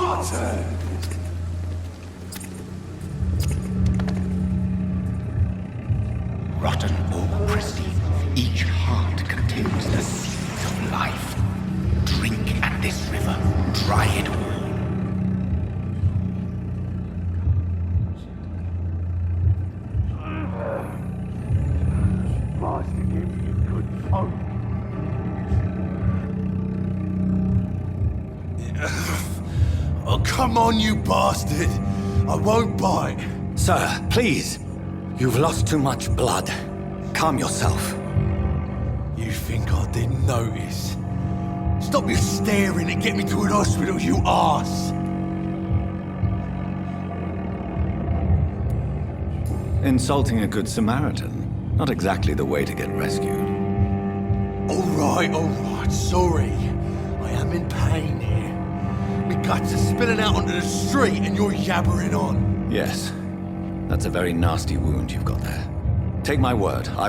martyr! Rotten or pristine, each heart contains the seeds of life. Drink at this river, dry it all. Bastard gave me a good phone. Oh, come on, you bastard! I won't bite. Sir, please. You've lost too much blood. Calm yourself. You think I didn't notice? Stop your staring and get me to an hospital, you arse! Insulting a good Samaritan. Not exactly the way to get rescued. Alright, sorry. I am in pain here. My guts are spilling out onto the street and you're yabbering on. Yes. That's a very nasty wound you've got there. Take my word, I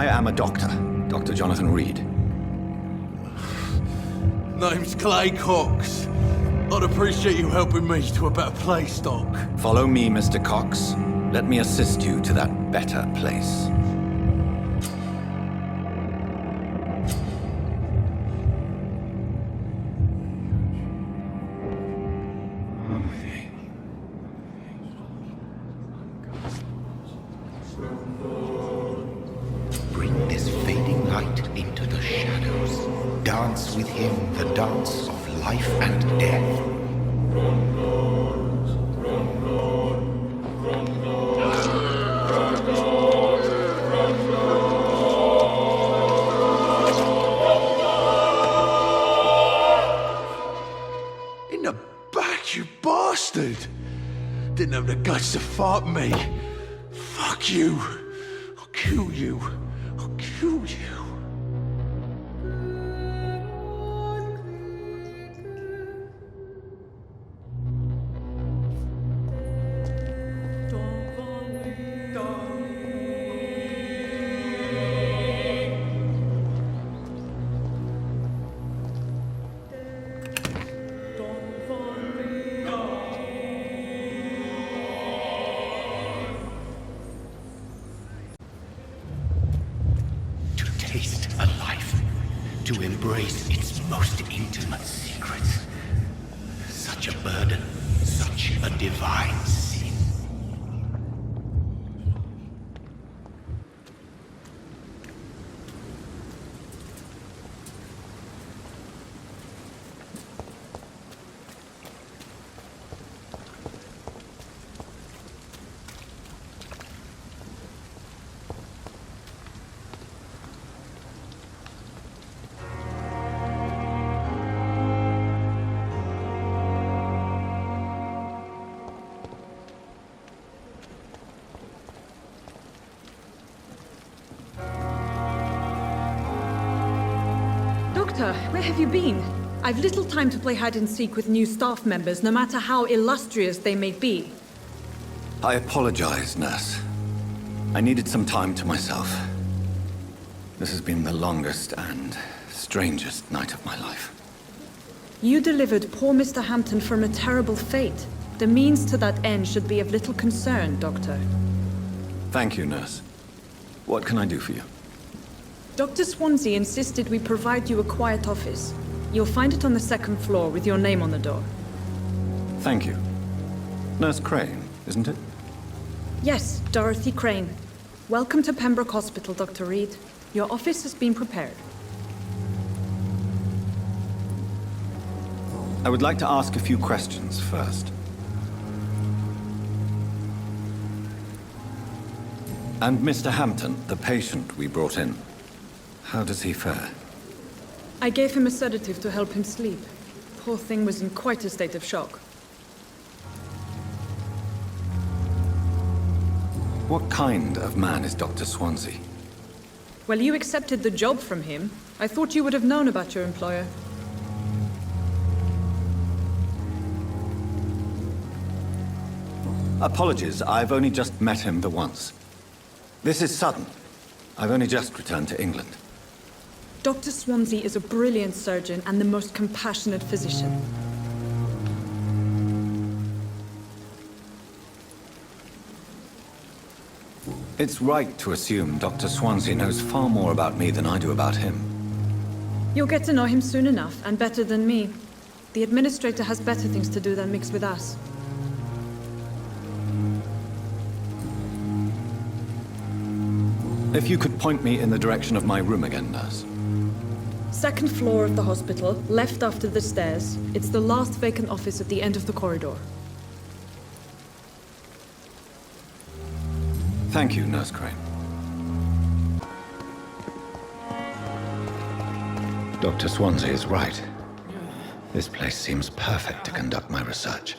am a doctor. Dr. Jonathan Reed. Name's Clay Cox. I'd appreciate you helping me to a better place, Doc. Follow me, Mr. Cox. Let me assist you to that better place. Bring this fading light into the shadows. Dance with him the dance of life and death. In the back, you bastard! Didn't have the guts to fight me. Fuck you. I'll kill you. I'll kill you. Taste a life, to embrace its most intimate secrets. Such a burden, such a divine sin. Doctor, where have you been? I've little time to play hide and seek with new staff members, no matter how illustrious they may be. I apologize, nurse. I needed some time to myself. This has been the longest and strangest night of my life. You delivered poor Mr. Hampton from a terrible fate. The means to that end should be of little concern, Doctor. Thank you, nurse. What can I do for you? Dr. Swansea insisted we provide you a quiet office. You'll find it on the second floor with your name on the door. Thank you. Nurse Crane, isn't it? Yes, Dorothy Crane. Welcome to Pembroke Hospital, Dr. Reed. Your office has been prepared. I would like to ask a few questions first. And Mr. Hampton, the patient we brought in, how does he fare? I gave him a sedative to help him sleep. Poor thing was in quite a state of shock. What kind of man is Dr. Swansea? Well, you accepted the job from him. I thought you would have known about your employer. Apologies, I've only just met him the once. This is sudden. I've only just returned to England. Dr. Swansea is a brilliant surgeon and the most compassionate physician. It's right to assume Dr. Swansea knows far more about me than I do about him. You'll get to know him soon enough, and better than me. The administrator has better things to do than mix with us. If you could point me in the direction of my room again, nurse. Second floor of the hospital, left after the stairs. It's the last vacant office at the end of the corridor. Thank you, Nurse Crane. Dr. Swansea is right. This place seems perfect to conduct my research.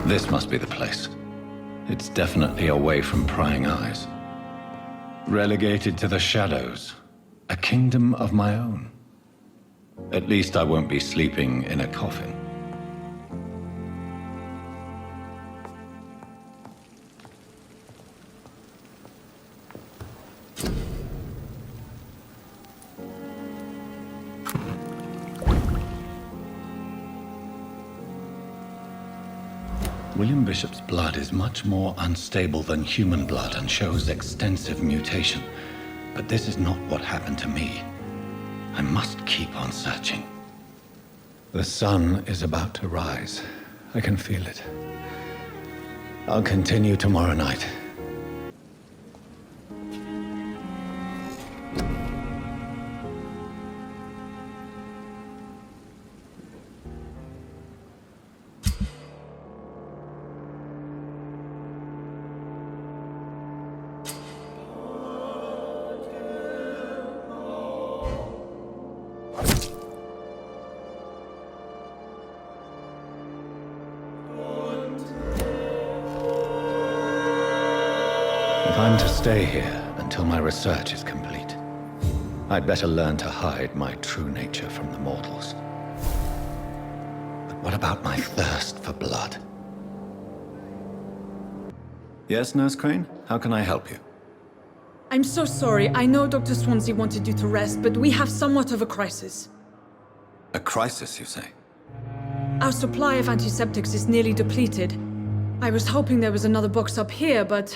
This must be the place. It's definitely away from prying eyes. Relegated to the shadows. A kingdom of my own. At least I won't be sleeping in a coffin. William Bishop's blood is much more unstable than human blood and shows extensive mutation. But this is not what happened to me. I must keep on searching. The sun is about to rise. I can feel it. I'll continue tomorrow night. If I'm to stay here until my research is complete, I'd better learn to hide my true nature from the mortals. But what about my thirst for blood? Yes, Nurse Crane? How can I help you? I'm so sorry. I know Dr. Swansea wanted you to rest, but we have somewhat of a crisis. A crisis, you say? Our supply of antiseptics is nearly depleted. I was hoping there was another box up here, but...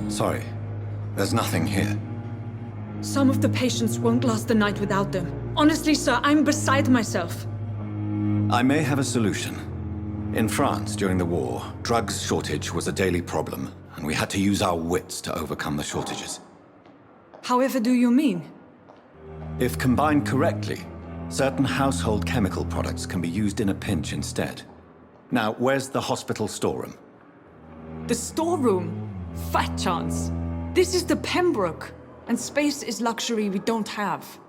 Sorry, there's nothing here. Some of the patients won't last the night without them. Honestly, sir, I'm beside myself. I may have a solution. In France, during the war, drugs shortage was a daily problem, and we had to use our wits to overcome the shortages. However do you mean? If combined correctly, certain household chemical products can be used in a pinch instead. Now, where's the hospital storeroom? The storeroom? Fat chance. This is the Pembroke, and space is luxury we don't have.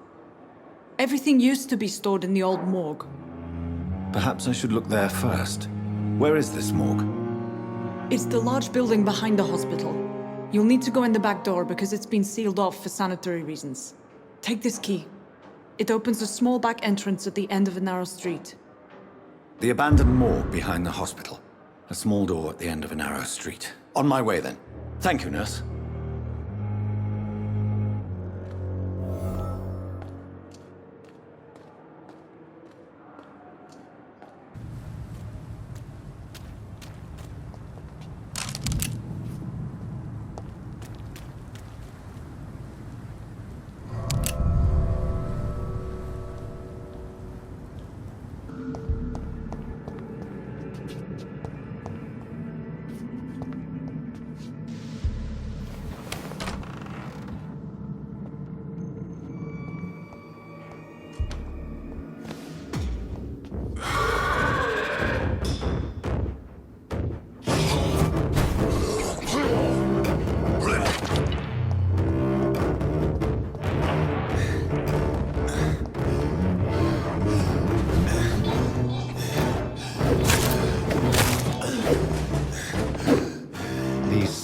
Everything used to be stored in the old morgue. Perhaps I should look there first. Where is this morgue? It's the large building behind the hospital. You'll need to go in the back door because it's been sealed off for sanitary reasons. Take this key. It opens a small back entrance at the end of a narrow street. The abandoned morgue behind the hospital. A small door at the end of a narrow street. On my way then. Thank you, nurse.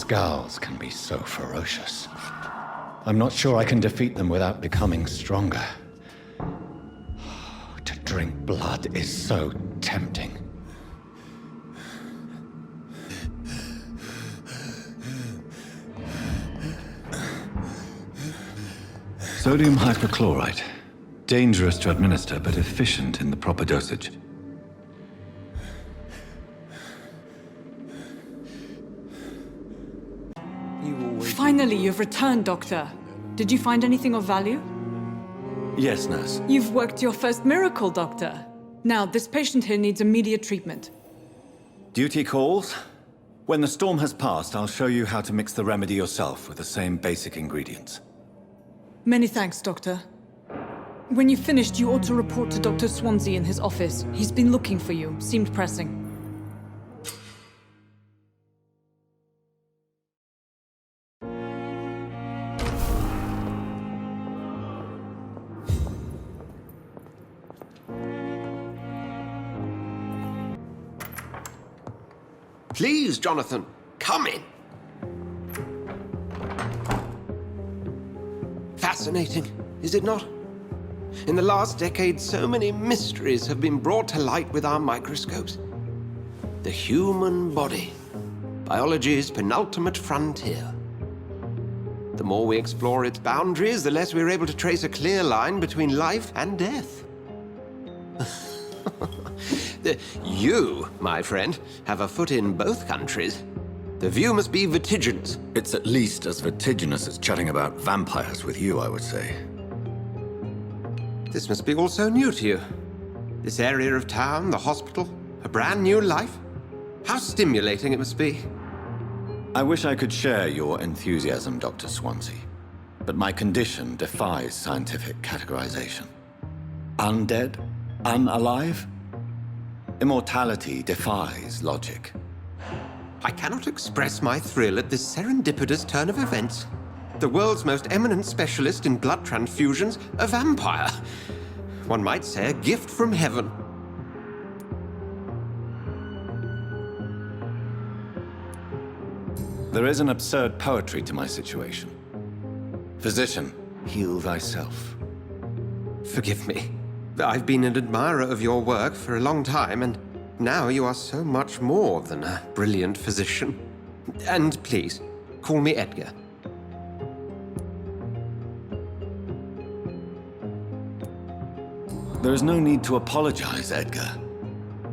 Skals can be so ferocious. I'm not sure I can defeat them without becoming stronger. To drink blood is so tempting. Sodium hypochlorite. Dangerous to administer, but efficient in the proper dosage. Finally, you've returned, Doctor. Did you find anything of value? Yes, nurse. You've worked your first miracle, Doctor. Now, this patient here needs immediate treatment. Duty calls. When the storm has passed, I'll show you how to mix the remedy yourself with the same basic ingredients. Many thanks, Doctor. When you've finished, you ought to report to Dr. Swansea in his office. He's been looking for you. Seemed pressing. Please, Jonathan, come in. Fascinating, is it not? In the last decade, so many mysteries have been brought to light with our microscopes. The human body, biology's penultimate frontier. The more we explore its boundaries, the less we're able to trace a clear line between life and death. You, my friend, have a foot in both countries. The view must be vertiginous. It's at least as vertiginous as chatting about vampires with you, I would say. This must be all so new to you. This area of town, the hospital, a brand new life. How stimulating it must be. I wish I could share your enthusiasm, Dr. Swansea, but my condition defies scientific categorization. Undead? Unalive? Immortality defies logic. I cannot express my thrill at this serendipitous turn of events. The world's most eminent specialist in blood transfusions, a vampire. One might say a gift from heaven. There is an absurd poetry to my situation. Physician, heal thyself. Forgive me. I've been an admirer of your work for a long time, and now you are so much more than a brilliant physician. And please, call me Edgar. There is no need to apologize, Edgar.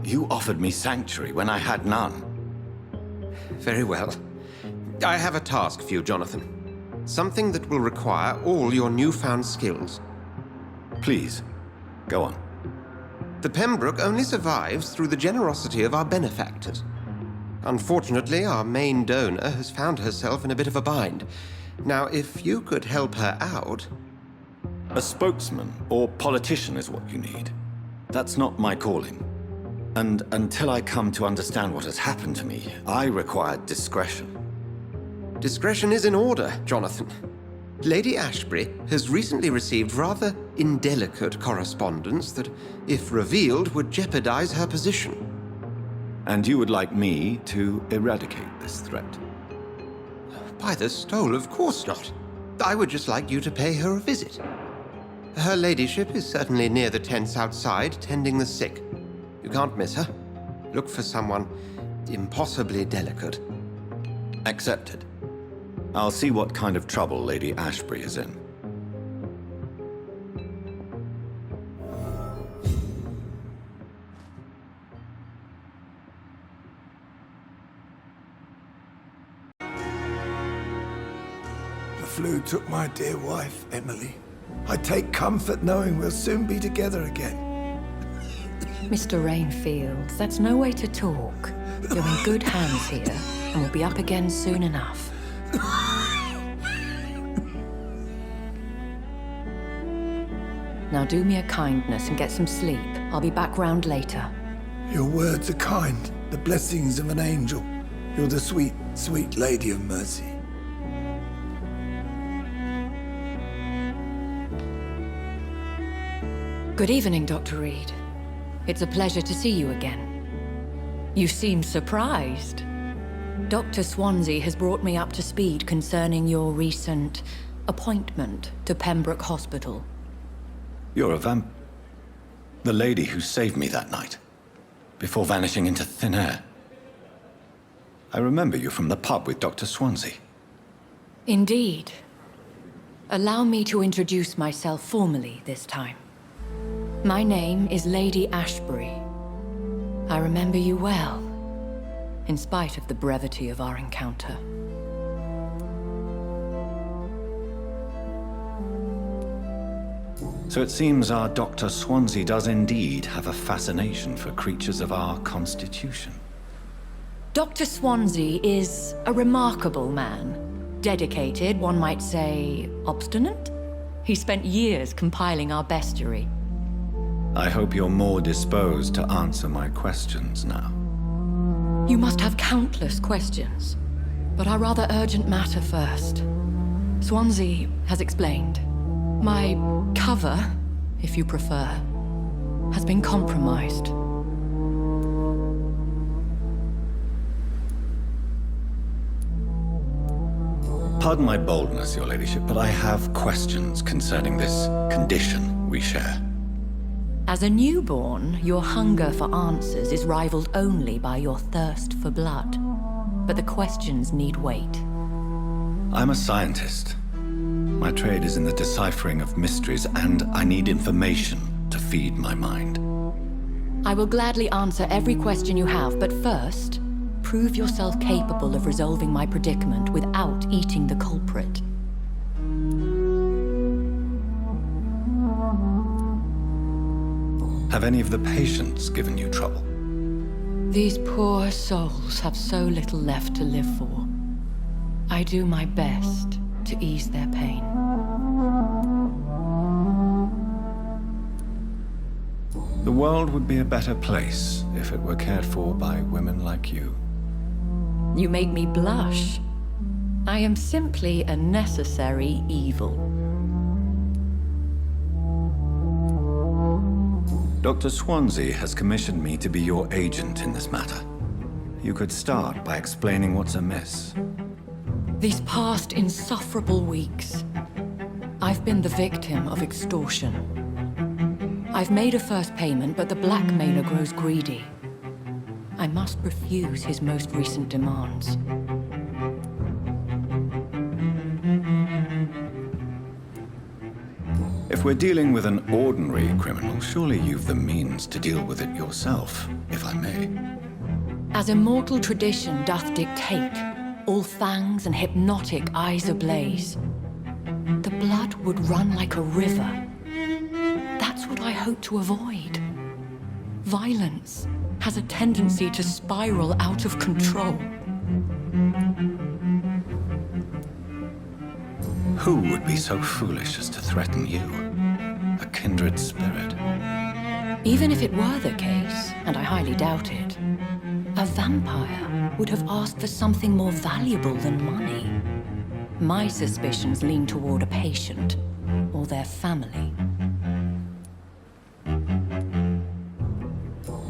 You offered me sanctuary when I had none. Very well. I have a task for you, Jonathan. Something that will require all your newfound skills. Please, go on. The Pembroke only survives through the generosity of our benefactors. Unfortunately, our main donor has found herself in a bit of a bind. Now, if you could help her out... A spokesman or politician is what you need. That's not my calling. And until I come to understand what has happened to me, I require discretion. Discretion is in order, Jonathan. Lady Ashbury has recently received rather indelicate correspondence that, if revealed, would jeopardize her position. And you would like me to eradicate this threat? By the stole, of course not. I would just like you to pay her a visit. Her ladyship is certainly near the tents outside, tending the sick. You can't miss her. Look for someone impossibly delicate. Accepted. I'll see what kind of trouble Lady Ashbury is in. The flu took my dear wife, Emily. I take comfort knowing we'll soon be together again. Mr. Rainfield, that's no way to talk. You're in good hands here, and we'll be up again soon enough. Now do me a kindness and get some sleep. I'll be back round later. Your words are kind, the blessings of an angel. You're the sweet, sweet Lady of Mercy. Good evening, Dr. Reed. It's a pleasure to see you again. You seem surprised. Dr. Swansea has brought me up to speed concerning your recent appointment to Pembroke Hospital. You're a the lady who saved me that night, before vanishing into thin air. I remember you from the pub with Dr. Swansea. Indeed. Allow me to introduce myself formally this time. My name is Lady Ashbury. I remember you well, in spite of the brevity of our encounter. So it seems our Dr. Swansea does indeed have a fascination for creatures of our constitution. Dr. Swansea is a remarkable man. Dedicated, one might say, obstinate? He spent years compiling our bestiary. I hope you're more disposed to answer my questions now. You must have countless questions, but our rather urgent matter first. Swansea has explained. My cover, if you prefer, has been compromised. Pardon my boldness, Your Ladyship, but I have questions concerning this condition we share. As a newborn, your hunger for answers is rivaled only by your thirst for blood. But the questions need wait. I'm a scientist. My trade is in the deciphering of mysteries, and I need information to feed my mind. I will gladly answer every question you have, but first, prove yourself capable of resolving my predicament without eating the culprit. Have any of the patients given you trouble? These poor souls have so little left to live for. I do my best to ease their pain. The world would be a better place if it were cared for by women like you. You make me blush. I am simply a necessary evil. Dr. Swansea has commissioned me to be your agent in this matter. You could start by explaining what's amiss. These past insufferable weeks, I've been the victim of extortion. I've made a first payment, but the blackmailer grows greedy. I must refuse his most recent demands. If we're dealing with an ordinary criminal, surely you've the means to deal with it yourself, if I may. As immortal tradition doth dictate, all fangs and hypnotic eyes ablaze, the blood would run like a river. That's what I hope to avoid. Violence has a tendency to spiral out of control. Who would be so foolish as to threaten you? A kindred spirit. Even if it were the case, and I highly doubt it, a vampire would have asked for something more valuable than money. My suspicions lean toward a patient or their family.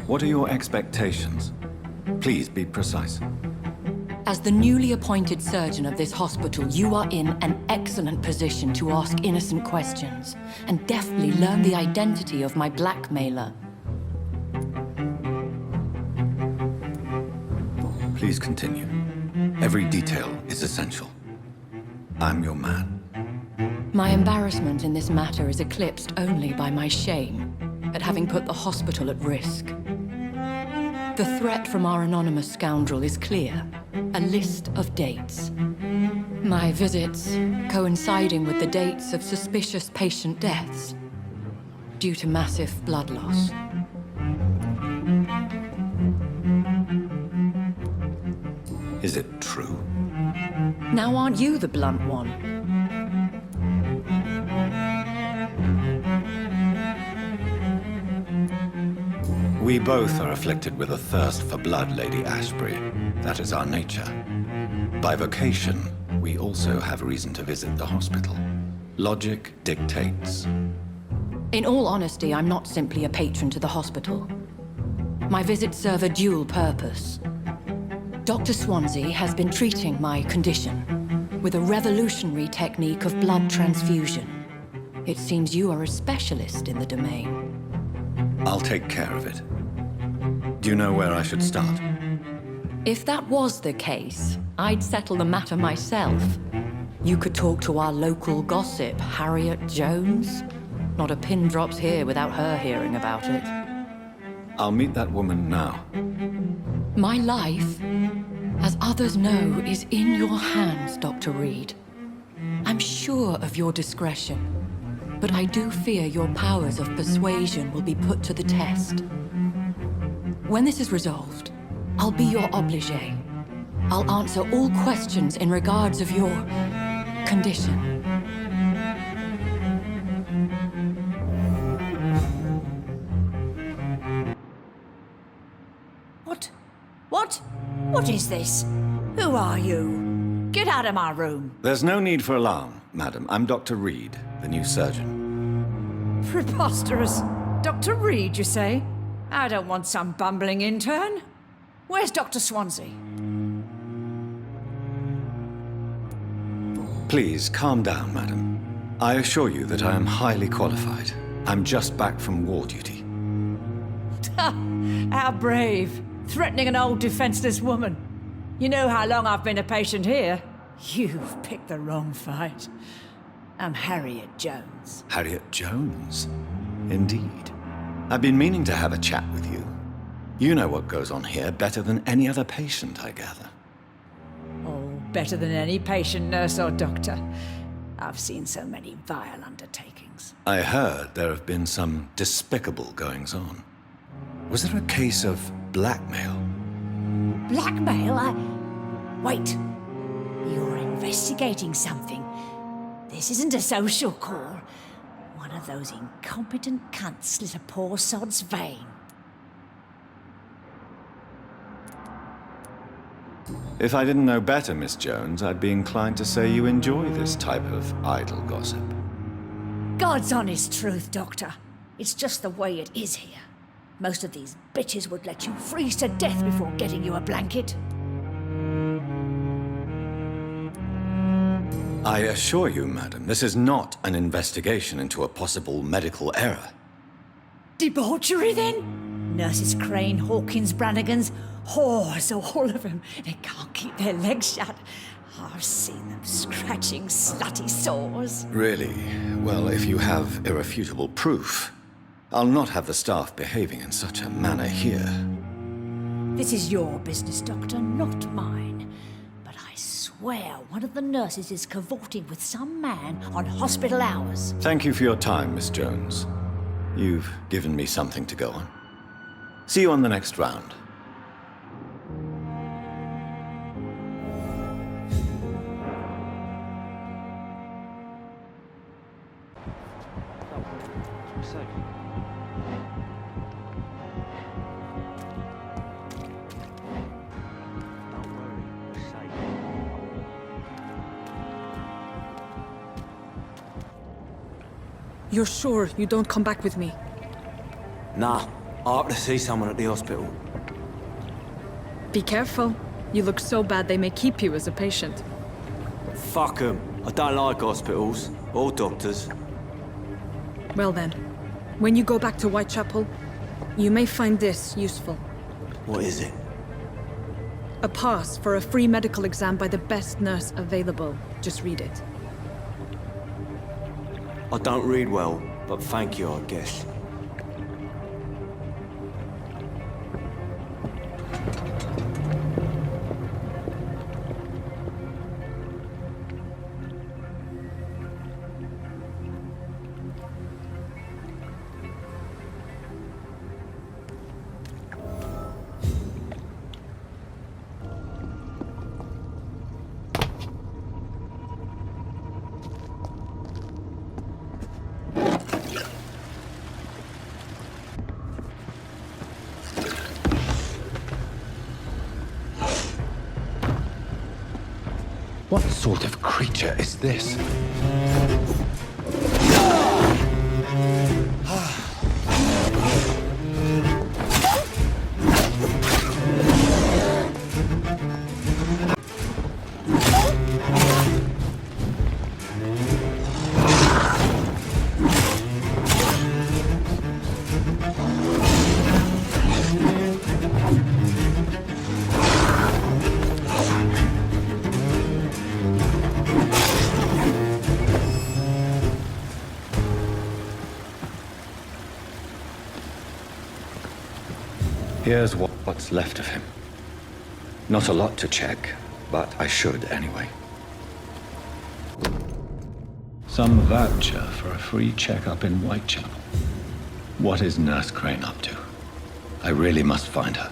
What are your expectations? Please be precise. As the newly appointed surgeon of this hospital, you are in an excellent position to ask innocent questions and deftly learn the identity of my blackmailer. Please continue. Every detail is essential. I'm your man. My embarrassment in this matter is eclipsed only by my shame at having put the hospital at risk. The threat from our anonymous scoundrel is clear. A list of dates. My visits coinciding with the dates of suspicious patient deaths due to massive blood loss. Is it true? Now aren't you the blunt one? We both are afflicted with a thirst for blood, Lady Ashbury. That is our nature. By vocation, we also have reason to visit the hospital. Logic dictates. In all honesty, I'm not simply a patron to the hospital. My visits serve a dual purpose. Dr. Swansea has been treating my condition with a revolutionary technique of blood transfusion. It seems you are a specialist in the domain. I'll take care of it. Do you know where I should start? If that was the case, I'd settle the matter myself. You could talk to our local gossip, Harriet Jones. Not a pin drops here without her hearing about it. I'll meet that woman now. My life, as others know, is in your hands, Dr. Reed. I'm sure of your discretion, but I do fear your powers of persuasion will be put to the test. When this is resolved, I'll be your obligé. I'll answer all questions in regards of your condition. What is this? Who are you? Get out of my room. There's no need for alarm, madam. I'm Dr. Reed, the new surgeon. Preposterous. Dr. Reed, you say? I don't want some bumbling intern. Where's Dr. Swansea? Please, calm down, madam. I assure you that I am highly qualified. I'm just back from war duty. How brave. Threatening an old defenseless woman. You know how long I've been a patient here? You've picked the wrong fight. I'm Harriet Jones. Harriet Jones? Indeed. I've been meaning to have a chat with you. You know what goes on here better than any other patient, I gather. Oh, better than any patient, nurse or doctor. I've seen so many vile undertakings. I heard there have been some despicable goings-on. Was there a case of blackmail? Blackmail? Wait. You're investigating something. This isn't a social call. One of those incompetent cunts slit a poor sod's vein. If I didn't know better, Miss Jones, I'd be inclined to say you enjoy this type of idle gossip. God's honest truth, Doctor. It's just the way it is here. Most of these bitches would let you freeze to death before getting you a blanket. I assure you, madam, this is not an investigation into a possible medical error. Debauchery, then? Nurses Crane, Hawkins, Brannigans, whores, all of them. They can't keep their legs shut. I've seen them scratching slutty sores. Really? Well, if you have irrefutable proof, I'll not have the staff behaving in such a manner here. This is your business, Doctor, not mine. But I swear one of the nurses is cavorting with some man on hospital hours. Thank you for your time, Miss Jones. You've given me something to go on. See you on the next round. You're sure you don't come back with me? Nah, I have to see someone at the hospital. Be careful. You look so bad they may keep you as a patient. Fuck 'em. I don't like hospitals, or doctors. Well then, when you go back to WhiteChapel, you may find this useful. What is it? A pass for a free medical exam by the best nurse available. Just read it. I don't read well, but thank you, I guess. What sort of creature is this? Here's what's left of him. Not a lot to check, but I should anyway. Some voucher for a free checkup in Whitechapel. What is Nurse Crane up to? I really must find her.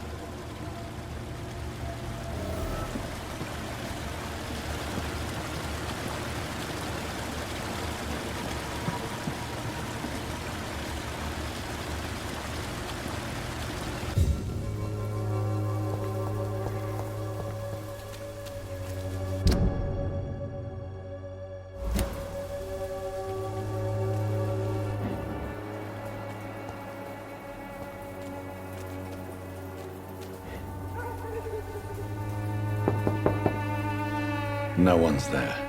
No one's there.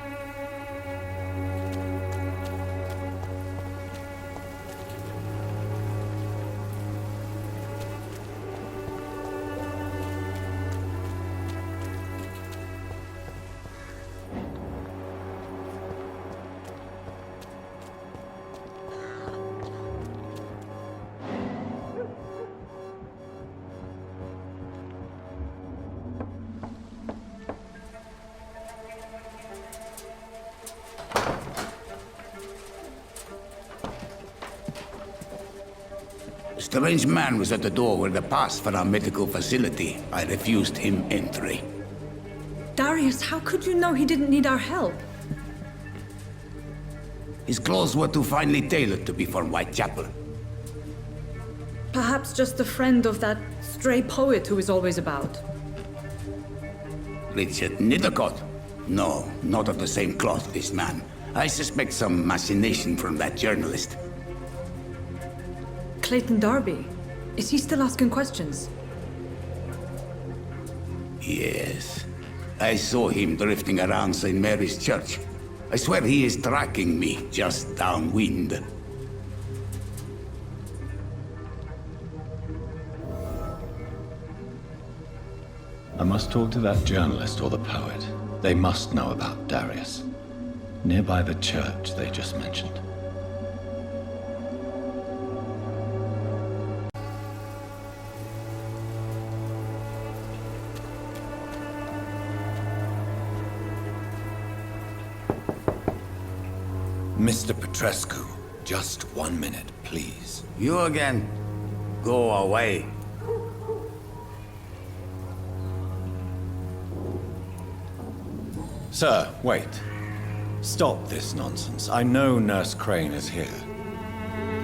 A strange man was at the door with a pass for our medical facility. I refused him entry. Darius, how could you know he didn't need our help? His clothes were too finely tailored to be from Whitechapel. Perhaps just a friend of that stray poet who is always about. Richard Nethercott? No, not of the same cloth, this man. I suspect some machination from that journalist. Clayton Darby. Is he still asking questions? Yes. I saw him drifting around St. Mary's Church. I swear he is tracking me just downwind. I must talk to that journalist or the poet. They must know about Darius. Nearby the church they just mentioned. Mr. Petrescu, just 1 minute, please. You again? Go away. Sir, wait. Stop this nonsense. I know Nurse Crane is here.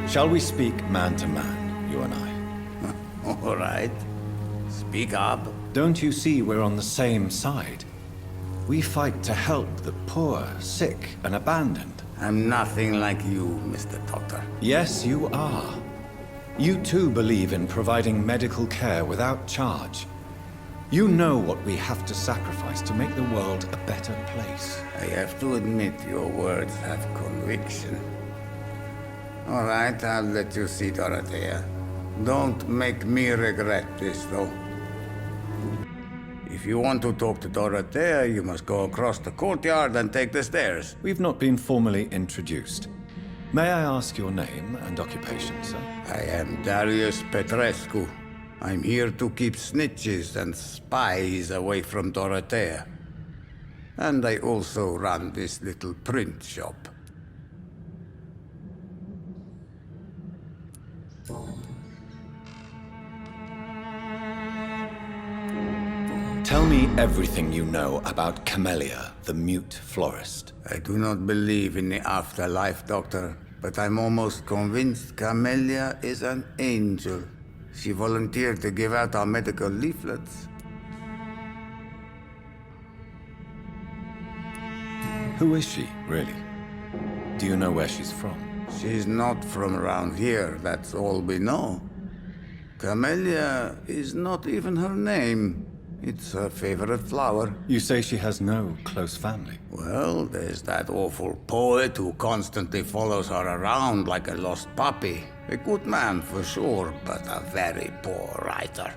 Shall we speak man to man, you and I? All right. Speak up. Don't you see we're on the same side? We fight to help the poor, sick, and abandoned. I'm nothing like you, Mr. Doctor. Yes, you are. You too believe in providing medical care without charge. You know what we have to sacrifice to make the world a better place. I have to admit your words have conviction. All right, I'll let you see Dorothea. Don't make me regret this, though. If you want to talk to Dorothea, you must go across the courtyard and take the stairs. We've not been formally introduced. May I ask your name and occupation, sir? I am Darius Petrescu. I'm here to keep snitches and spies away from Dorothea. And I also run this little print shop. Tell me everything you know about Camellia, the mute florist. I do not believe in the afterlife, Doctor, but I'm almost convinced Camellia is an angel. She volunteered to give out our medical leaflets. Who is she, really? Do you know where she's from? She's not from around here, that's all we know. Camellia is not even her name. It's her favorite flower. You say she has no close family. Well, there's that awful poet who constantly follows her around like a lost puppy. A good man for sure, but a very poor writer.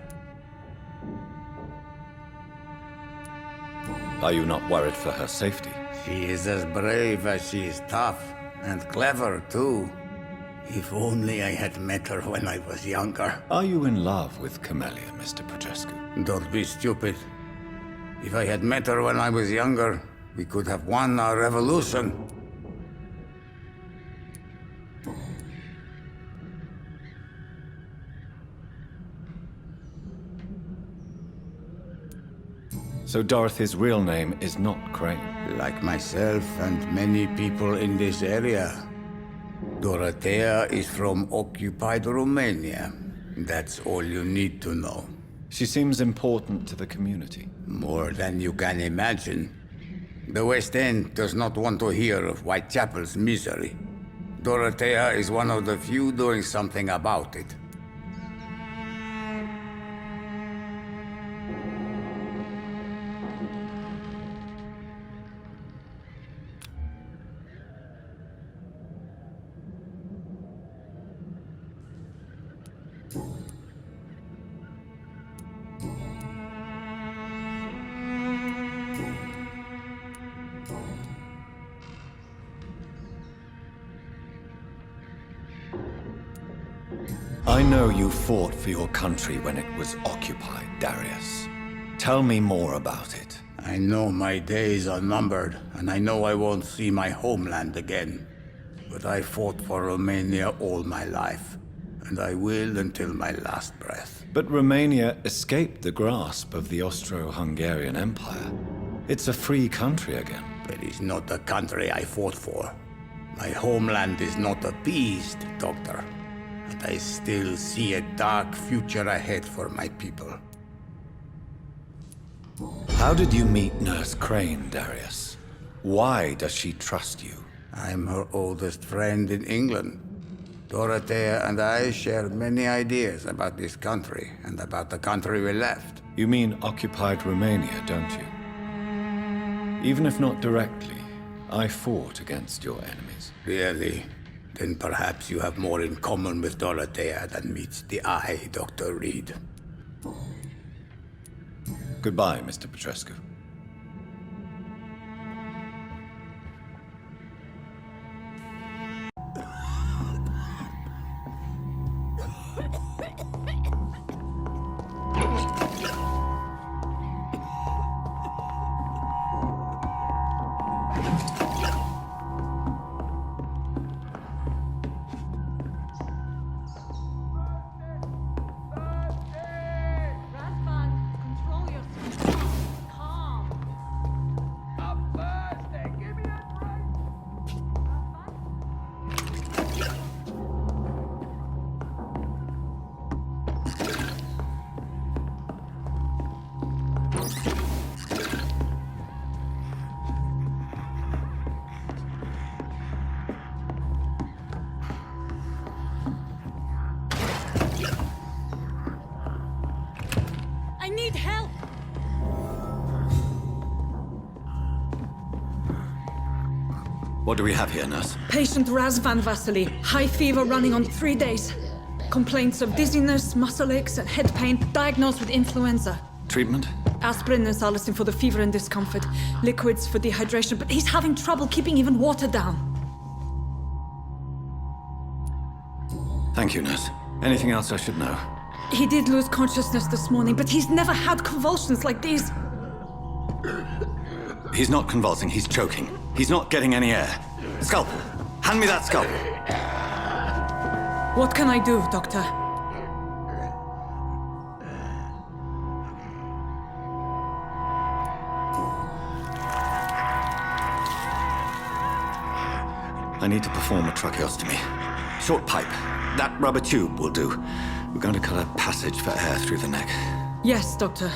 Are you not worried for her safety? She is as brave as she is tough, and clever too. If only I had met her when I was younger. Are you in love with Camellia, Mr. Petrescu? Don't be stupid. If I had met her when I was younger, we could have won our revolution. So Dorothy's real name is not Crane? Like myself and many people in this area, Dorothea is from occupied Romania. That's all you need to know. She seems important to the community. More than you can imagine. The West End does not want to hear of WhiteChapel's misery. Dorothea is one of the few doing something about it. I know you fought for your country when it was occupied, Darius. Tell me more about it. I know my days are numbered, and I know I won't see my homeland again. But I fought for Romania all my life, and I will until my last breath. But Romania escaped the grasp of the Austro-Hungarian Empire. It's a free country again. But it's not the country I fought for. My homeland is not appeased, Doctor. And I still see a dark future ahead for my people. How did you meet Nurse Crane, Darius? Why does she trust you? I'm her oldest friend in England. Dorothea and I share many ideas about this country and about the country we left. You mean occupied Romania, don't you? Even if not directly, I fought against your enemies. Really? Then perhaps you have more in common with Dorothea than meets the eye, Dr. Reed. Goodbye, Mr. Petrescu. I need help! What do we have here, nurse? Patient Razvan Vasily, high fever running on 3 days. Complaints of dizziness, muscle aches, and head pain, diagnosed with influenza. Treatment? Aspirin and salicin for the fever and discomfort. Liquids for dehydration, but he's having trouble keeping even water down. Thank you, nurse. Anything else I should know? He did lose consciousness this morning, but he's never had convulsions like these. He's not convulsing, he's choking. He's not getting any air. Scalpel! Hand me that scalpel! What can I do, Doctor? I need to perform a tracheostomy. Short pipe. That rubber tube will do. We're going to cut a passage for air through the neck. Yes, Doctor.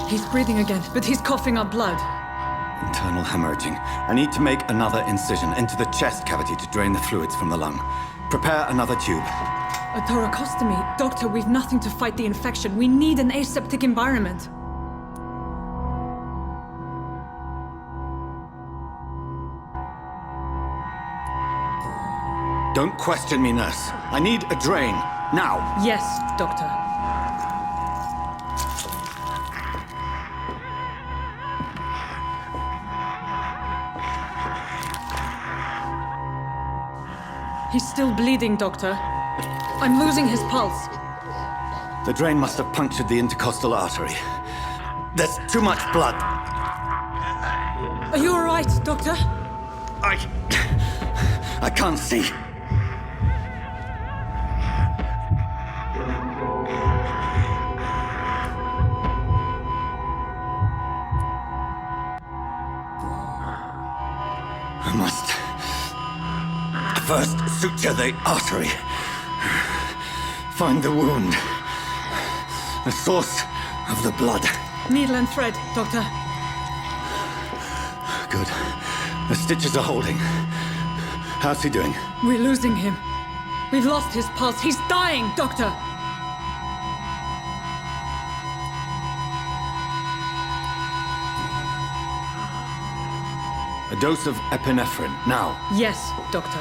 He's breathing again, but he's coughing up blood. Internal hemorrhaging. I need to make another incision into the chest cavity to drain the fluids from the lung. Prepare another tube. A thoracostomy? Doctor, we've nothing to fight the infection. We need an aseptic environment. Don't question me, nurse. I need a drain. Now. Yes, Doctor. He's still bleeding, Doctor. I'm losing his pulse. The drain must have punctured the intercostal artery. There's too much blood. Are you all right, Doctor? I can't see. I must first suture the artery. Find the wound. The source of the blood. Needle and thread, Doctor. Good. The stitches are holding. How's he doing? We're losing him. We've lost his pulse. He's dying, Doctor! A dose of epinephrine, now. Yes, Doctor.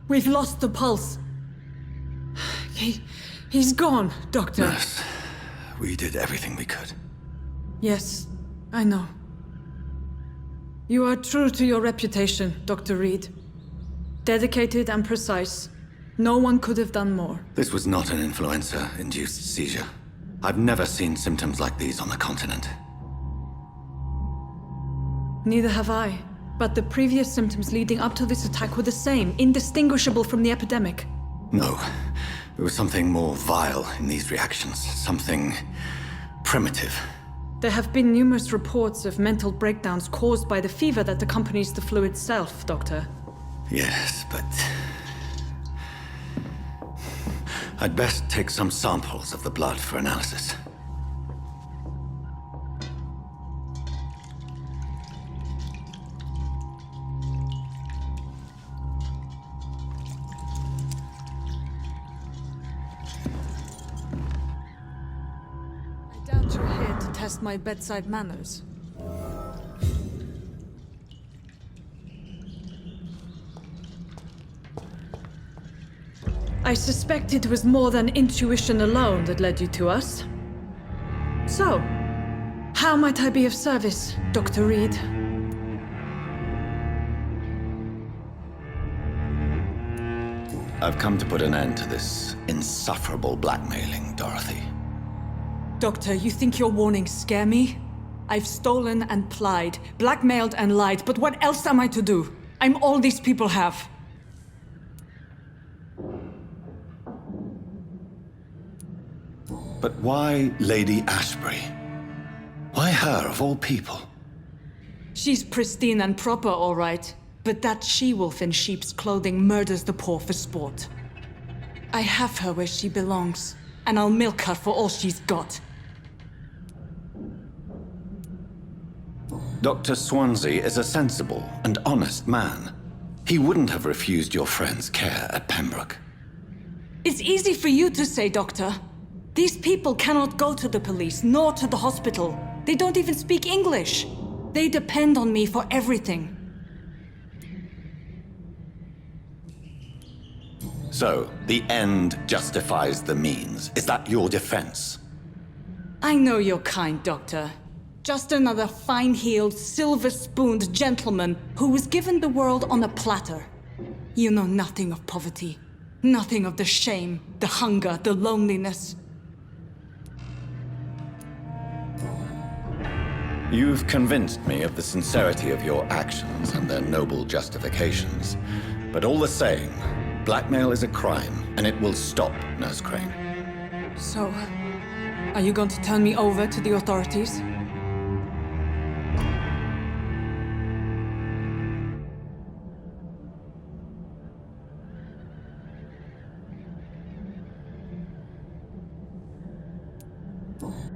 We've lost the pulse. He's gone, Doctor. Nurse, we did everything we could. Yes, I know. You are true to your reputation, Dr. Reed. Dedicated and precise. No one could have done more. This was not an influenza-induced seizure. I've never seen symptoms like these on the continent. Neither have I. But the previous symptoms leading up to this attack were the same, indistinguishable from the epidemic. No. There was something more vile in these reactions. Something primitive. There have been numerous reports of mental breakdowns caused by the fever that accompanies the flu itself, Doctor. Yes, but... I'd best take some samples of the blood for analysis. You're here to test my bedside manners. I suspect it was more than intuition alone that led you to us. So, how might I be of service, Dr. Reed? I've come to put an end to this insufferable blackmailing, Dorothy. Doctor, you think your warnings scare me? I've stolen and plied, blackmailed and lied, but what else am I to do? I'm all these people have. But why Lady Ashbury? Why her, of all people? She's pristine and proper, all right. But that she-wolf in sheep's clothing murders the poor for sport. I have her where she belongs, and I'll milk her for all she's got. Dr. Swansea is a sensible and honest man. He wouldn't have refused your friend's care at Pembroke. It's easy for you to say, Doctor. These people cannot go to the police, nor to the hospital. They don't even speak English. They depend on me for everything. So, the end justifies the means. Is that your defense? I know you're kind, Doctor. Just another fine-heeled, silver-spooned gentleman who was given the world on a platter. You know nothing of poverty. Nothing of the shame, the hunger, the loneliness. You've convinced me of the sincerity of your actions and their noble justifications. But all the same, blackmail is a crime, and it will stop, Nurse Crane. So, are you going to turn me over to the authorities?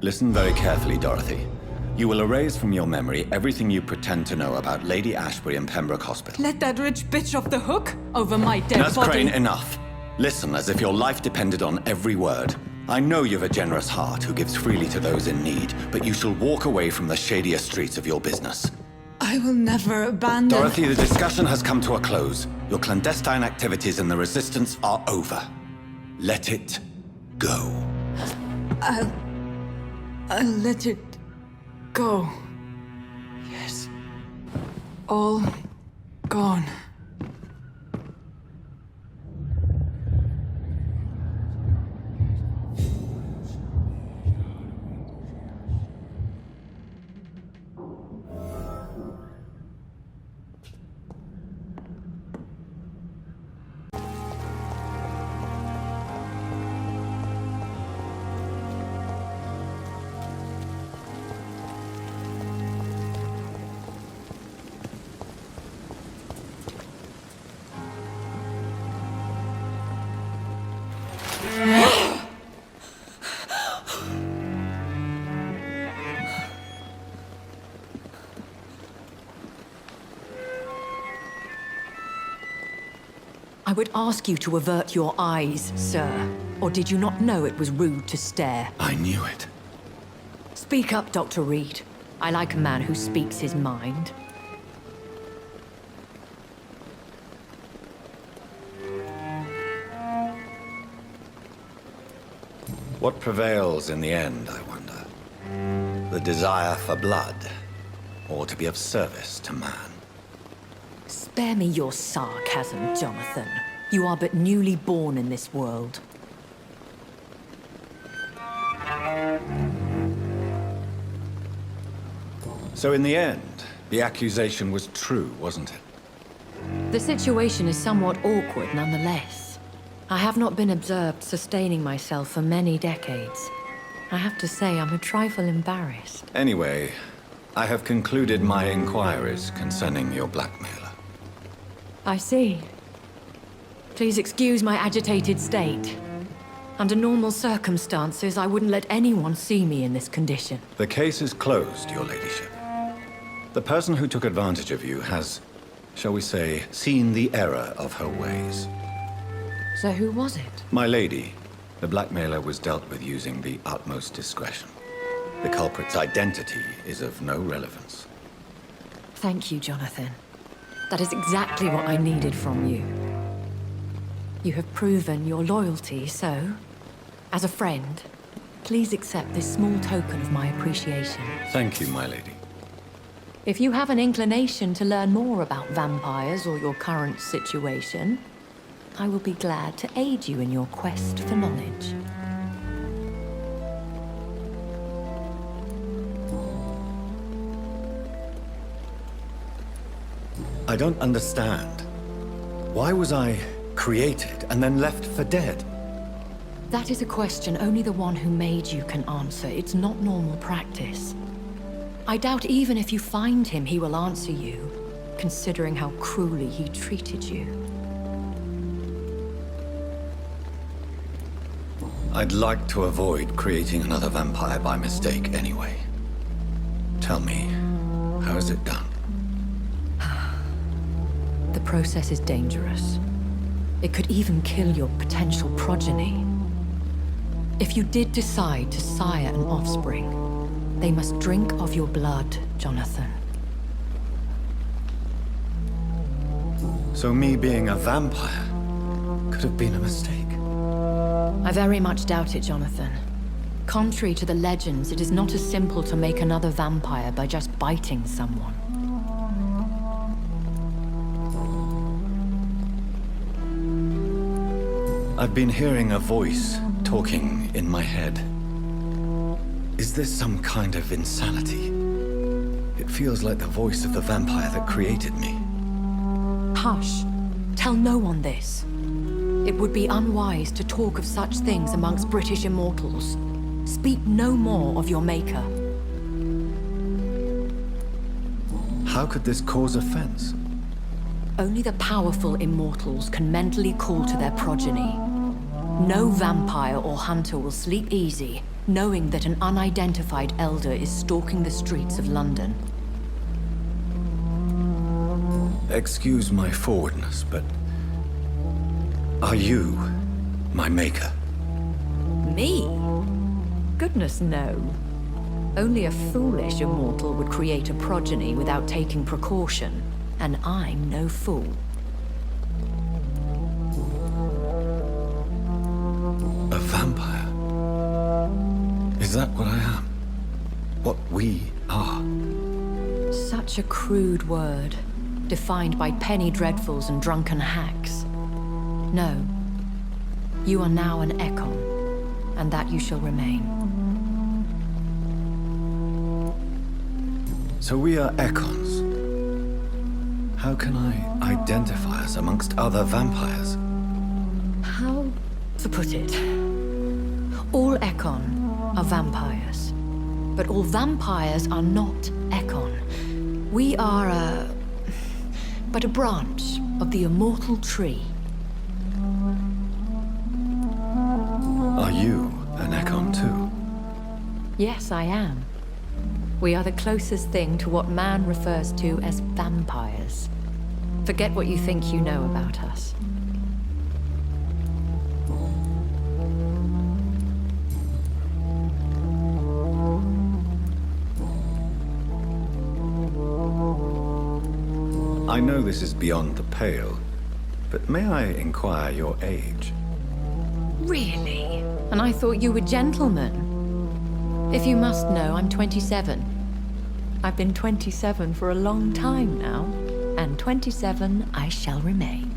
Listen very carefully, Dorothy. You will erase from your memory everything you pretend to know about Lady Ashbury and Pembroke Hospital. Let that rich bitch off the hook over my dead Nurse body. Crane, enough. Listen as if your life depended on every word. I know you've a generous heart who gives freely to those in need, but you shall walk away from the shadier streets of your business. I will never abandon... Dorothy, the discussion has come to a close. Your clandestine activities in the Resistance are over. Let it go. I'll let it go. Yes. All gone. I would ask you to avert your eyes, sir. Or did you not know it was rude to stare? I knew it. Speak up, Dr. Reed. I like a man who speaks his mind. What prevails in the end, I wonder? The desire for blood, or to be of service to man? Spare me your sarcasm, Jonathan. You are but newly born in this world. So in the end, the accusation was true, wasn't it? The situation is somewhat awkward nonetheless. I have not been observed sustaining myself for many decades. I have to say I'm a trifle embarrassed. Anyway, I have concluded my inquiries concerning your blackmailer. I see. Please excuse my agitated state. Under normal circumstances, I wouldn't let anyone see me in this condition. The case is closed, your ladyship. The person who took advantage of you has, shall we say, seen the error of her ways. So who was it? My lady, the blackmailer was dealt with using the utmost discretion. The culprit's identity is of no relevance. Thank you, Jonathan. That is exactly what I needed from you. You have proven your loyalty, so, as a friend, please accept this small token of my appreciation. Thank you, my lady. If you have an inclination to learn more about vampires or your current situation, I will be glad to aid you in your quest for knowledge. I don't understand. Why was I created and then left for dead? That is a question only the one who made you can answer. It's not normal practice. I doubt even if you find him, he will answer you, considering how cruelly he treated you. I'd like to avoid creating another vampire by mistake anyway. Tell me, how is it done? The process is dangerous. It could even kill your potential progeny. If you did decide to sire an offspring, they must drink of your blood, Jonathan. So me being a vampire could have been a mistake. I very much doubt it, Jonathan. Contrary to the legends, it is not as simple to make another vampire by just biting someone. I've been hearing a voice talking in my head. Is this some kind of insanity? It feels like the voice of the vampire that created me. Hush. Tell no one this. It would be unwise to talk of such things amongst British immortals. Speak no more of your maker. How could this cause offense? Only the powerful immortals can mentally call to their progeny. No vampire or hunter will sleep easy, knowing that an unidentified elder is stalking the streets of London. Excuse my forwardness, but are you my maker? Me? Goodness, no. Only a foolish immortal would create a progeny without taking precaution, and I'm no fool. A vampire? Is that what I am? What we are? Such a crude word, defined by penny dreadfuls and drunken hacks. No. You are now an Ekon, and that you shall remain. So we are Ekons. How can I identify us amongst other vampires? How to put it? All Ekon are vampires. But all vampires are not Ekon. We are but a branch of the immortal tree. Are you an Ekon too? Yes, I am. We are the closest thing to what man refers to as vampires. Forget what you think you know about us. I know this is beyond the pale, but may I inquire your age? Really? And I thought you were gentlemen. If you must know, I'm 27. I've been 27 for a long time now, and 27 I shall remain.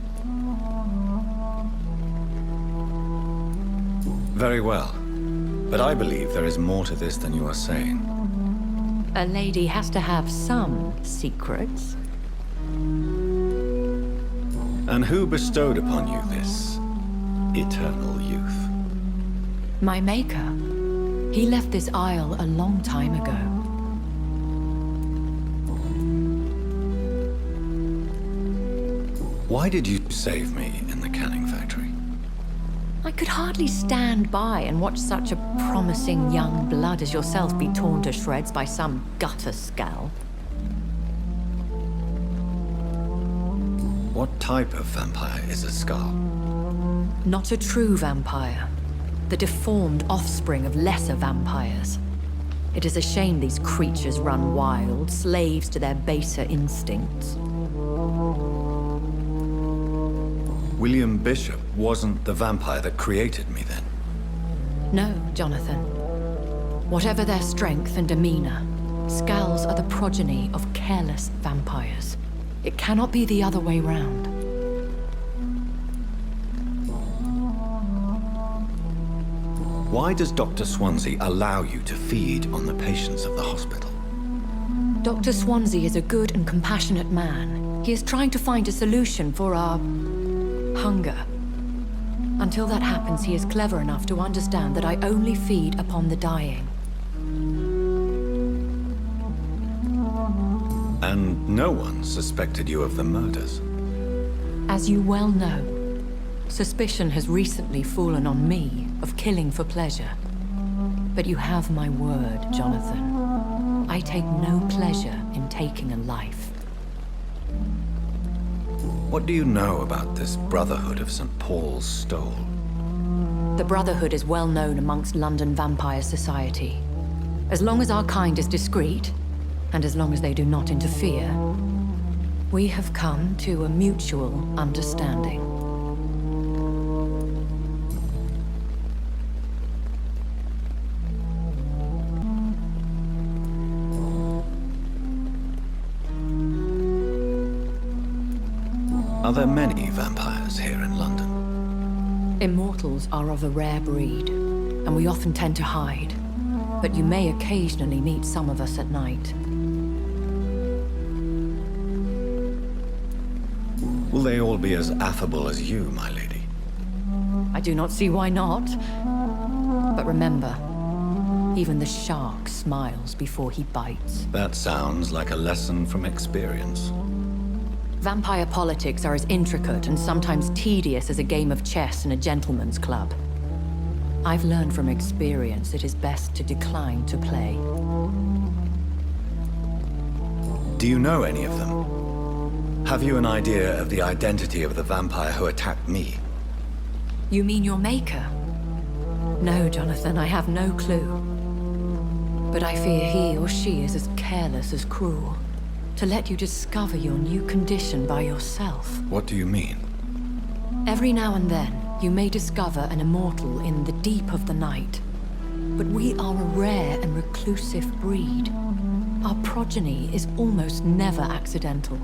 Very well. But I believe there is more to this than you are saying. A lady has to have some secrets. And who bestowed upon you this eternal youth? My maker. He left this isle a long time ago. Why did you save me in the canning factory? I could hardly stand by and watch such a promising young blood as yourself be torn to shreds by some gutter scowl. What type of vampire is a Skull? Not a true vampire. The deformed offspring of lesser vampires. It is a shame these creatures run wild, slaves to their baser instincts. William Bishop wasn't the vampire that created me then? No, Jonathan. Whatever their strength and demeanor, Skulls are the progeny of careless vampires. It cannot be the other way round. Why does Dr. Swansea allow you to feed on the patients of the hospital? Dr. Swansea is a good and compassionate man. He is trying to find a solution for our hunger. Until that happens, he is clever enough to understand that I only feed upon the dying. And no one suspected you of the murders? As you well know, suspicion has recently fallen on me of killing for pleasure. But you have my word, Jonathan. I take no pleasure in taking a life. What do you know about this Brotherhood of St. Paul's Stole? The Brotherhood is well known amongst London vampire society. As long as our kind is discreet, and as long as they do not interfere, we have come to a mutual understanding. Are there many vampires here in London? Immortals are of a rare breed, and we often tend to hide. But you may occasionally meet some of us at night. Will they all be as affable as you, my lady? I do not see why not. But remember, even the shark smiles before he bites. That sounds like a lesson from experience. Vampire politics are as intricate and sometimes tedious as a game of chess in a gentleman's club. I've learned from experience it is best to decline to play. Do you know any of them? Have you an idea of the identity of the vampire who attacked me? You mean your maker? No, Jonathan, I have no clue. But I fear he or she is as careless as cruel. To let you discover your new condition by yourself. What do you mean? Every now and then, you may discover an immortal in the deep of the night. But we are a rare and reclusive breed. Our progeny is almost never accidental.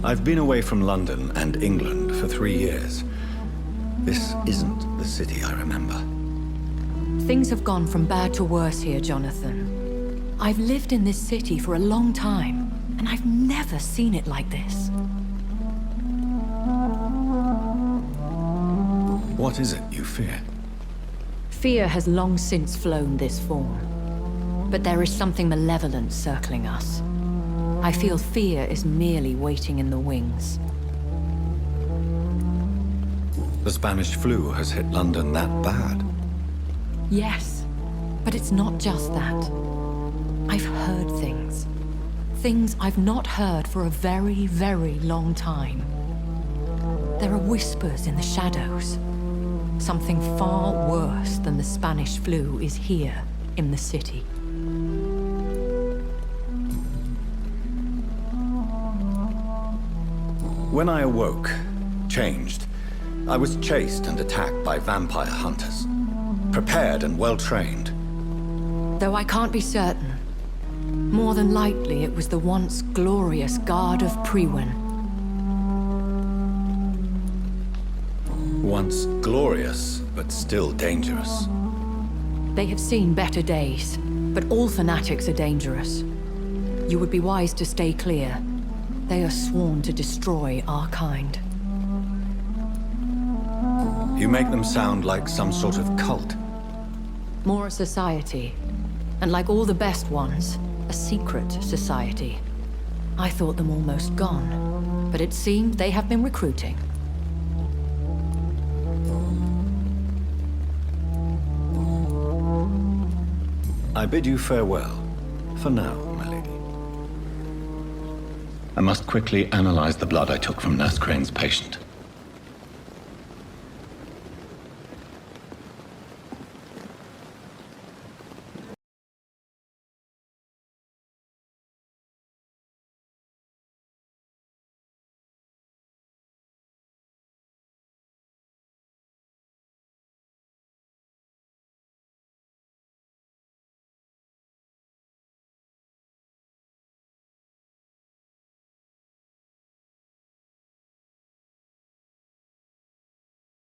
I've been away from London and England for 3 years. This isn't the city I remember. Things have gone from bad to worse here, Jonathan. I've lived in this city for a long time, and I've never seen it like this. What is it you fear? Fear has long since flown this form. But there is something malevolent circling us. I feel fear is merely waiting in the wings. The Spanish flu has hit London that bad. Yes, but it's not just that. I've heard things. Things I've not heard for a very, very long time. There are whispers in the shadows. Something far worse than the Spanish flu is here in the city. When I awoke, changed, I was chased and attacked by vampire hunters. Prepared and well-trained. Though I can't be certain. More than likely, it was the once glorious Guard of Priwen. Once glorious, but still dangerous. They have seen better days, but all fanatics are dangerous. You would be wise to stay clear. They are sworn to destroy our kind. You make them sound like some sort of cult. More a society. And like all the best ones, a secret society. I thought them almost gone, but it seemed they have been recruiting. I bid you farewell, for now, my lady. I must quickly analyze the blood I took from Nurse Crane's patient.